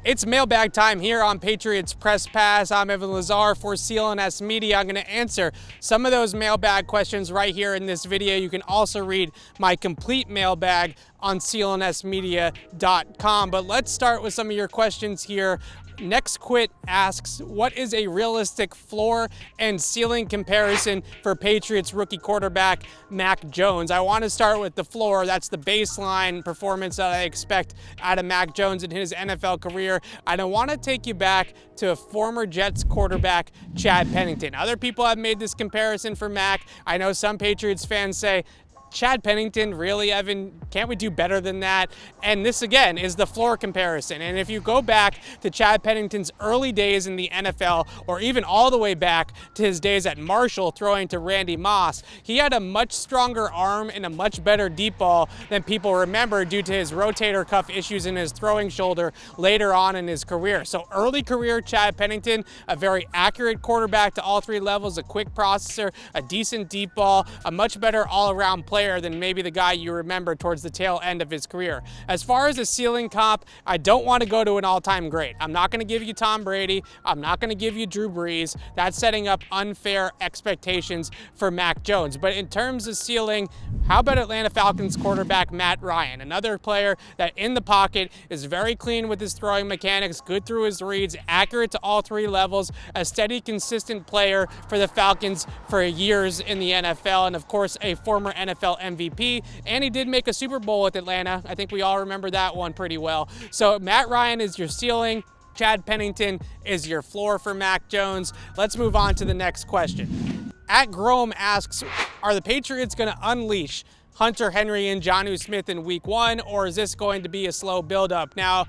It's mailbag time here on Patriots Press Pass. I'm Evan Lazar for CLNS Media. I'm going to answer some of those mailbag questions right here in this video. You can also read my complete mailbag on clnsmedia.com. But let's start with some of your questions here. Next Quit asks, what is a realistic floor and ceiling comparison for Patriots rookie quarterback Mac Jones? I want to start with the floor. That's the baseline performance that I expect out of Mac Jones in his NFL career. And I want to take you back to former Jets quarterback Chad Pennington. Other people have made this comparison for Mac. I know some Patriots fans say, Chad Pennington, really, Evan? Can't we do better than that? And this, again, is the floor comparison. And if you go back to Chad Pennington's early days in the NFL, or even all the way back to his days at Marshall throwing to Randy Moss, he had a much stronger arm and a much better deep ball than people remember due to his rotator cuff issues in his throwing shoulder later on in his career. So early career Chad Pennington, a very accurate quarterback to all three levels, a quick processor, a decent deep ball, a much better all-around player than maybe the guy you remember towards the tail end of his career. As far as a ceiling comp, I don't want to go to an all-time great. I'm not going to give you Tom Brady. I'm not going to give you Drew Brees. That's setting up unfair expectations for Mac Jones. But in terms of ceiling, how about Atlanta Falcons quarterback Matt Ryan? Another player that in the pocket is very clean with his throwing mechanics, good through his reads, accurate to all three levels, a steady, consistent player for the Falcons for years in the NFL, and of course a former NFL MVP, and he did make a Super Bowl with Atlanta. I think we all remember that one pretty well. So Matt Ryan is your ceiling. Chad Pennington is your floor for Mac Jones. Let's move on to the next question. At Grome asks, are the Patriots going to unleash Hunter Henry and Jonnu Smith in week one, or is this going to be a slow buildup? Now,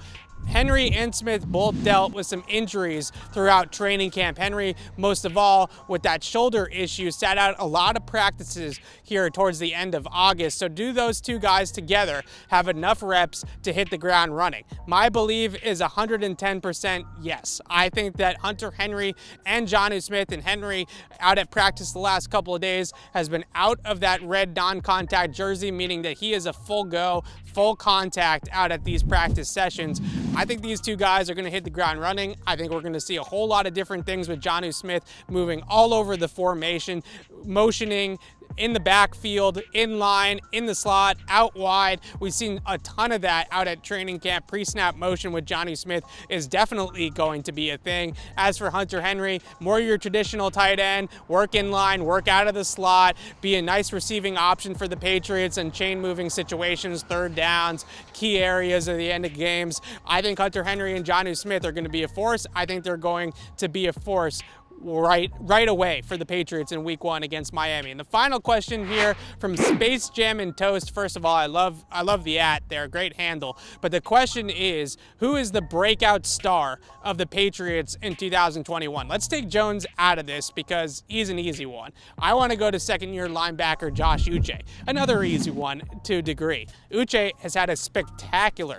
Henry and Smith both dealt with some injuries throughout training camp. Henry, most of all, with that shoulder issue, sat out a lot of practices here towards the end of August. So do those two guys together have enough reps to hit the ground running? My belief is 110% yes. I think that Hunter Henry and Jonnu Smith, and Henry out at practice the last couple of days, has been out of that red non-contact jersey, meaning that he is a full go, full contact out at these practice sessions. I think these two guys are going to hit the ground running. I think we're going to see a whole lot of different things with Jonnu Smith moving all over the formation, motioning in the backfield, in line, in the slot, out wide. We've seen a ton of that out at training camp. Pre-snap motion with Jonnu Smith is definitely going to be a thing. As for Hunter Henry, more your traditional tight end, work in line, work out of the slot, be a nice receiving option for the Patriots in chain moving situations, third downs, key areas at the end of games. I think Hunter Henry and Jonnu Smith are going to be a force. I think they're going to be a force right away for the Patriots in week one against Miami. And the final question here from Space Jam and Toast. First of all, I love the @ there, great handle. But the question is, who is the breakout star of the Patriots in 2021? Let's take Jones out of this because he's an easy one. I want to go to second-year linebacker Josh Uche, another easy one to a degree. Uche has had a spectacular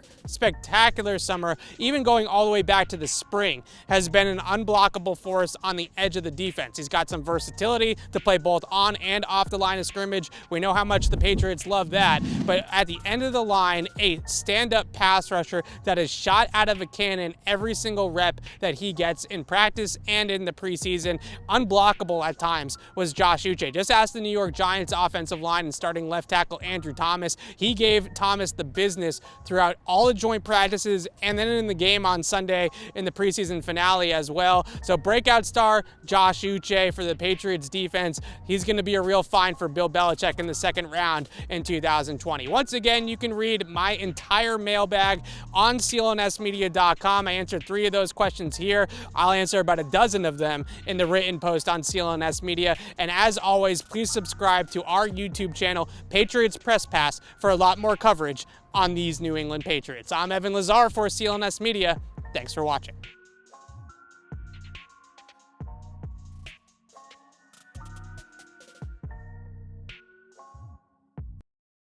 summer, even going all the way back to the spring, has been an unblockable force on the edge of the defense. He's got some versatility to play both on and off the line of scrimmage. We know how much the Patriots love that, but at the end of the line, a stand-up pass rusher that is shot out of a cannon every single rep that he gets in practice and in the preseason. Unblockable at times was Josh Uche. Just ask the New York Giants offensive line and starting left tackle Andrew Thomas. He gave Thomas the business throughout all the joint practices and then in the game on Sunday in the preseason finale as well. So breakout star Josh Uche for the Patriots defense. He's going to be a real find for Bill Belichick in the second round in 2020. Once again, you can read my entire mailbag on clnsmedia.com. I answered 3 of those questions here. I'll answer about a dozen of them in the written post on CLNS Media. And as always, please subscribe to our YouTube channel, Patriots Press Pass, for a lot more coverage on these New England Patriots. I'm Evan Lazar for CLNS Media. Thanks for watching.